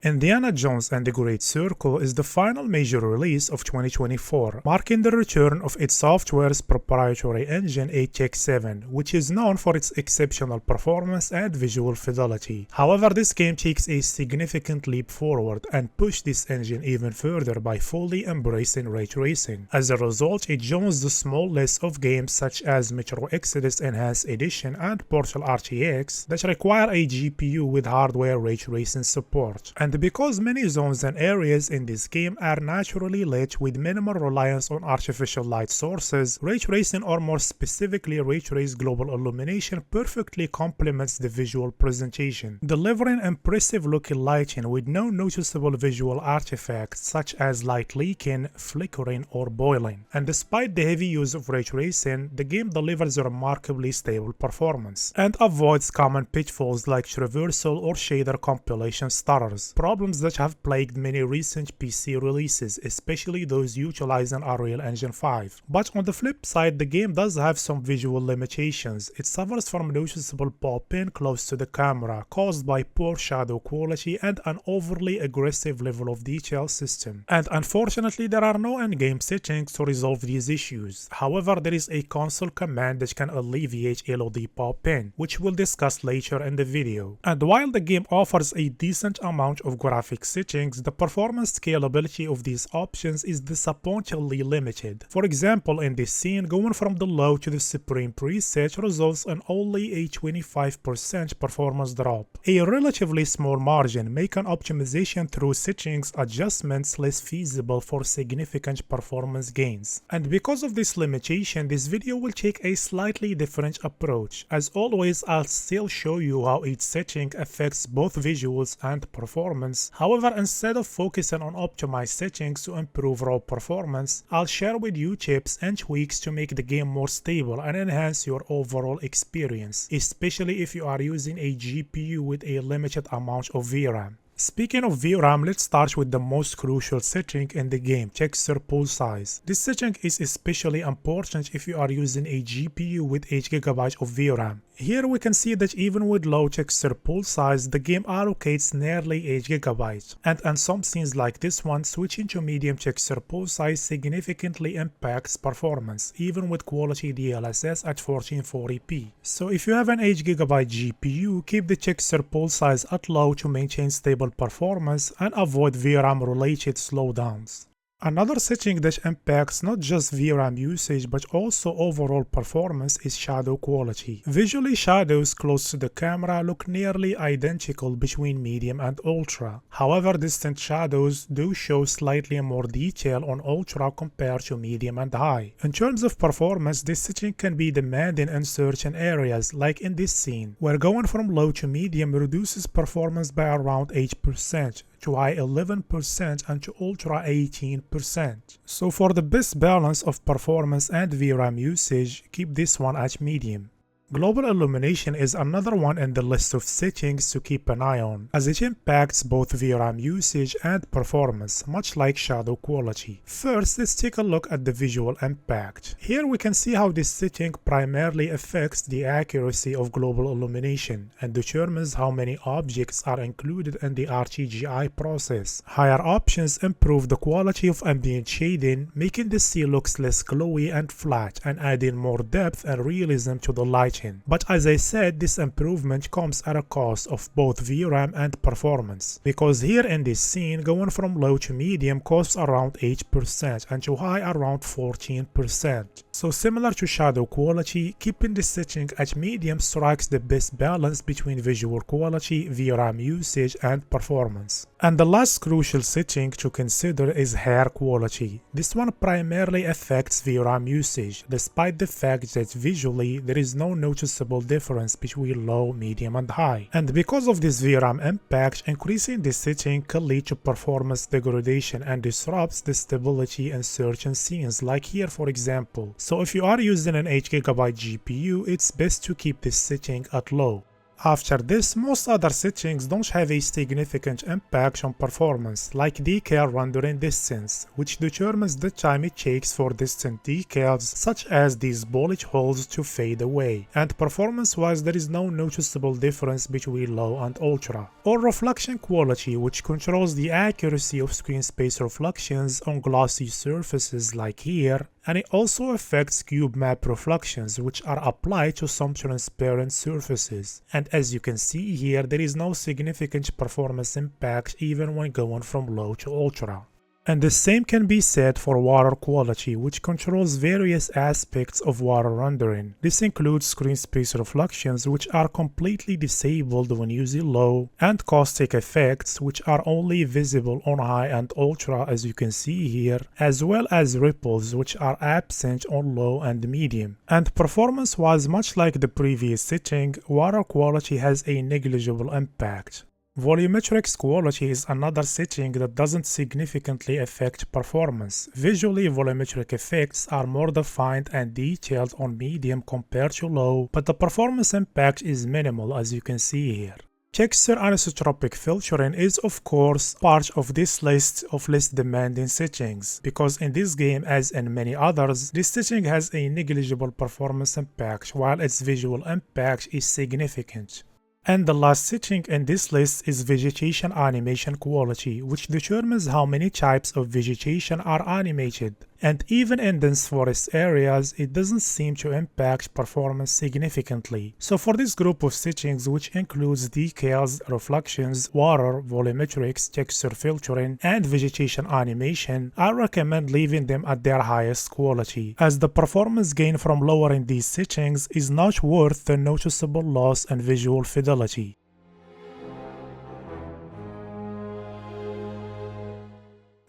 Indiana Jones and the Great Circle is the final major release of 2024, marking the return of its software's proprietary engine HX7, which is known for its exceptional performance and visual fidelity. However, this game takes a significant leap forward and pushed this engine even further by fully embracing ray tracing. As a result, it joins the small list of games such as Metro Exodus Enhanced Edition and Portal RTX that require a GPU with hardware ray tracing support. And because many zones and areas in this game are naturally lit with minimal reliance on artificial light sources, ray tracing, or more specifically ray trace global illumination, perfectly complements the visual presentation, delivering impressive looking lighting with no noticeable visual artifacts such as light leaking, flickering, or boiling. And despite the heavy use of ray tracing, the game delivers a remarkably stable performance and avoids common pitfalls like traversal or shader compilation stutters, problems that have plagued many recent PC releases, especially those utilizing Unreal Engine 5. But on the flip side, the game does have some visual limitations. It suffers from noticeable pop-in close to the camera, caused by poor shadow quality and an overly aggressive level of detail system. And unfortunately, there are no in-game settings to resolve these issues. However, there is a console command that can alleviate LOD pop-in, which we'll discuss later in the video. And while the game offers a decent amount of graphic settings, the performance scalability of these options is disappointingly limited. For example, in this scene, going from the low to the supreme preset results in only a 25% performance drop, a relatively small margin, making optimization through settings adjustments less feasible for significant performance gains. And because of this limitation, this video will take a slightly different approach. As always, I'll still show you how each setting affects both visuals and performance. However, instead of focusing on optimized settings to improve raw performance, I'll share with you tips and tweaks to make the game more stable and enhance your overall experience, especially if you are using a GPU with a limited amount of VRAM. Speaking of VRAM, let's start with the most crucial setting in the game, texture pool size. This setting is especially important if you are using a GPU with 8GB of VRAM. Here we can see that even with low texture pool size, the game allocates nearly 8GB. And in some scenes like this one, switching to medium texture pool size significantly impacts performance, even with quality DLSS at 1440p. So if you have an 8GB GPU, keep the texture pool size at low to maintain stable performance and avoid VRAM related slowdowns. Another setting that impacts not just VRAM usage but also overall performance is shadow quality. Visually, shadows close to the camera look nearly identical between medium and ultra. However, distant shadows do show slightly more detail on ultra compared to medium and high. In terms of performance, this setting can be demanding in certain areas, like in this scene, where going from low to medium reduces performance by around 8%. To high 11% and to ultra 18%. So for the best balance of performance and VRAM usage, keep this one at medium. Global illumination is another one in the list of settings to keep an eye on, as it impacts both VRAM usage and performance, much like shadow quality. First, let's take a look at the visual impact. Here we can see how this setting primarily affects the accuracy of global illumination and determines how many objects are included in the RTGI process. Higher options improve the quality of ambient shading, making the scene look less glowy and flat and adding more depth and realism to the light. But as I said, this improvement comes at a cost of both VRAM and performance, because here in this scene, going from low to medium costs around 8% and to high around 14%. So similar to shadow quality, keeping this setting at medium strikes the best balance between visual quality, VRAM usage, and performance. And the last crucial setting to consider is hair quality. This one primarily affects VRAM usage, despite the fact that visually there is no noticeable difference between low, medium, and high. And because of this VRAM impact, increasing this setting can lead to performance degradation and disrupts the stability in certain scenes, like here for example. So if you are using an 8GB GPU, it's best to keep this setting at low. After this, most other settings don't have a significant impact on performance, like decal rendering distance, which determines the time it takes for distant decals such as these bullet holes to fade away, and performance-wise there is no noticeable difference between low and ultra. Or reflection quality, which controls the accuracy of screen space reflections on glossy surfaces like here, and it also affects cube map reflections, which are applied to some transparent surfaces. And as you can see here, there is no significant performance impact even when going from low to ultra. And the same can be said for water quality, which controls various aspects of water rendering. This includes screen space reflections, which are completely disabled when using low, and caustic effects, which are only visible on high and ultra as you can see here, as well as ripples, which are absent on low and medium. And performance-wise, much like the previous setting, water quality has a negligible impact. Volumetrics Quality is another setting that doesn't significantly affect performance. Visually, volumetric effects are more defined and detailed on medium compared to low, but the performance impact is minimal as you can see here. Texture anisotropic filtering is of course part of this list of less demanding settings, because in this game as in many others, this setting has a negligible performance impact while its visual impact is significant. And the last setting in this list is Vegetation Animation Quality, which determines how many types of vegetation are animated. And even in dense forest areas, it doesn't seem to impact performance significantly. So for this group of settings, which includes decals, reflections, water, volumetrics, texture filtering, and vegetation animation, I recommend leaving them at their highest quality, as the performance gain from lowering these settings is not worth the noticeable loss in visual fidelity.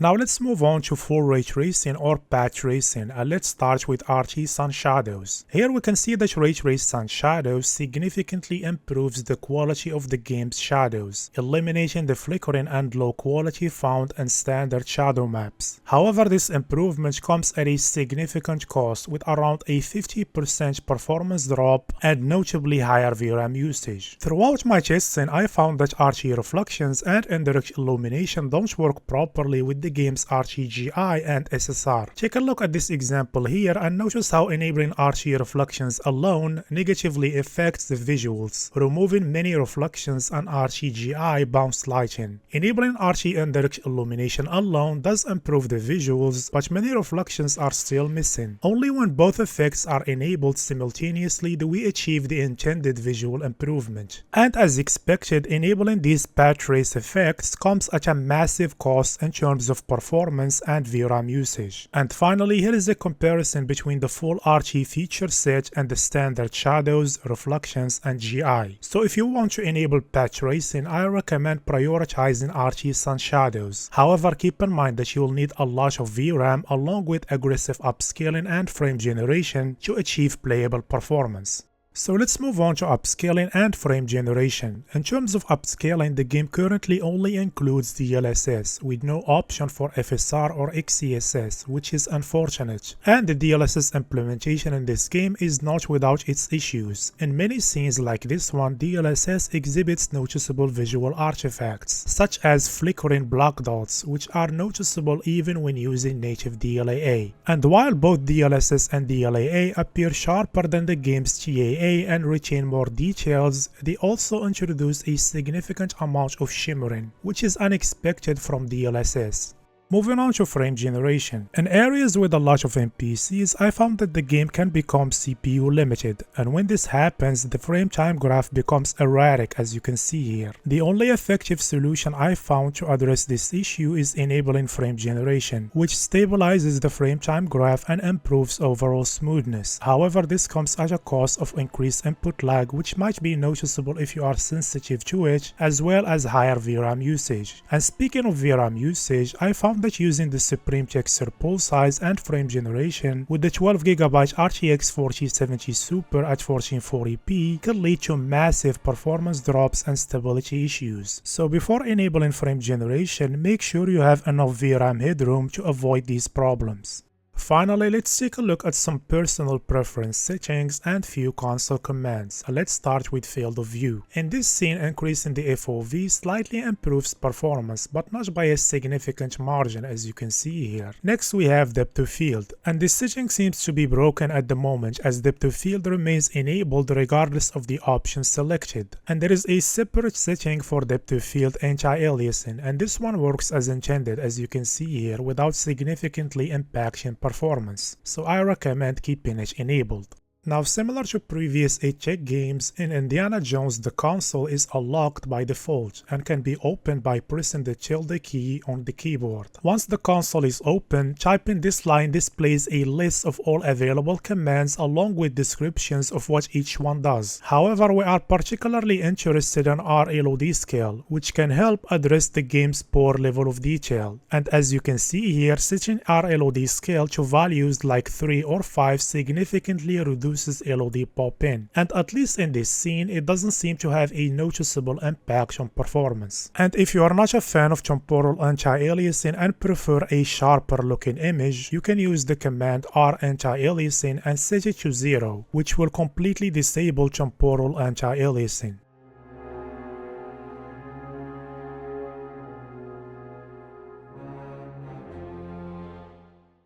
Now let's move on to full ray tracing or path tracing, and let's start with RT sun shadows. Here we can see that ray trace sun shadows significantly improves the quality of the game's shadows, eliminating the flickering and low quality found in standard shadow maps. However, this improvement comes at a significant cost, with around a 50% performance drop and notably higher VRAM usage. Throughout my testing, I found that RT reflections and indirect illumination don't work properly with the game's RTGI and SSR. Take a look at this example here and notice how enabling RT reflections alone negatively affects the visuals, removing many reflections and RTGI bounce lighting. Enabling RT indirect illumination alone does improve the visuals, but many reflections are still missing. Only when both effects are enabled simultaneously do we achieve the intended visual improvement. And as expected, enabling these path trace effects comes at a massive cost in terms of performance and VRAM usage. And finally, here is a comparison between the full RT feature set and the standard shadows, reflections, and GI. So if you want to enable path tracing, I recommend prioritizing RT sun shadows. However, keep in mind that you will need a lot of VRAM along with aggressive upscaling and frame generation to achieve playable performance. So let's move on to upscaling and frame generation. In terms of upscaling, the game currently only includes DLSS with no option for FSR or XeSS, which is unfortunate. And the DLSS implementation in this game is not without its issues. In many scenes like this one, DLSS exhibits noticeable visual artifacts, such as flickering black dots, which are noticeable even when using native DLAA. And while both DLSS and DLAA appear sharper than the game's TAA and retain more details, they also introduce a significant amount of shimmering, which is unexpected from DLSS. Moving on to frame generation. In areas with a lot of NPCs, I found that the game can become CPU limited, and when this happens, the frame time graph becomes erratic as you can see here. The only effective solution I found to address this issue is enabling frame generation, which stabilizes the frame time graph and improves overall smoothness. However, this comes at a cost of increased input lag, which might be noticeable if you are sensitive to it, as well as higher VRAM usage. And speaking of VRAM usage, I found that using the Supreme Texture Pool Size and frame generation with the 12GB RTX 4070 Super at 1440p can lead to massive performance drops and stability issues. So before enabling frame generation, make sure you have enough VRAM headroom to avoid these problems. Finally, let's take a look at some personal preference settings and few console commands. Let's start with field of view. In this scene, increasing the FOV slightly improves performance, but not by a significant margin as you can see here. Next we have depth of field, and this setting seems to be broken at the moment as depth of field remains enabled regardless of the option selected. And there is a separate setting for depth of field anti-aliasing, and this one works as intended as you can see here without significantly impacting performance, so I recommend keeping it enabled. Now, similar to previous 8-check games, in Indiana Jones the console is unlocked by default and can be opened by pressing the tilde key on the keyboard. Once the console is open, typing this line displays a list of all available commands along with descriptions of what each one does. However, we are particularly interested in RLOD scale, which can help address the game's poor level of detail. And as you can see here, setting RLOD scale to values like 3 or 5 significantly reduces LOD pop-in, and at least in this scene it doesn't seem to have a noticeable impact on performance. And if you are not a fan of temporal anti-aliasing and prefer a sharper looking image, you can use the command R anti-aliasing and set it to 0, which will completely disable temporal anti-aliasing.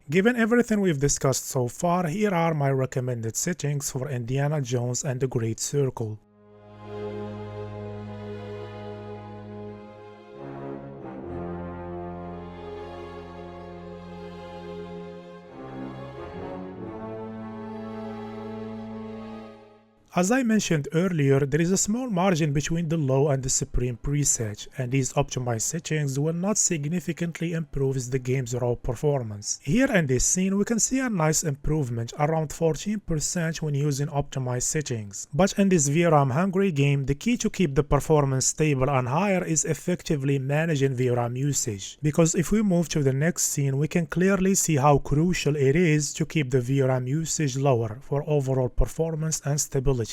Given everything we've discussed so far, here are my recommended settings for Indiana Jones and the Great Circle. As I mentioned earlier, there is a small margin between the low and the supreme preset, and these optimized settings will not significantly improve the game's raw performance. Here in this scene, we can see a nice improvement, around 14% when using optimized settings. But in this VRAM hungry game, the key to keep the performance stable and higher is effectively managing VRAM usage. Because if we move to the next scene, we can clearly see how crucial it is to keep the VRAM usage lower for overall performance and stability.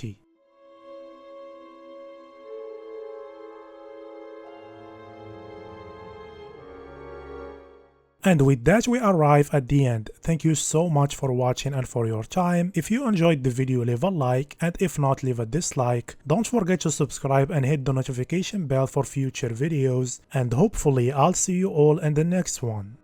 And with that we arrive at the end. Thank you so much for watching and for your time. If you enjoyed the video, leave a like, and if not, leave a dislike. Don't forget to subscribe and hit the notification bell for future videos, and hopefully I'll see you all in the next one.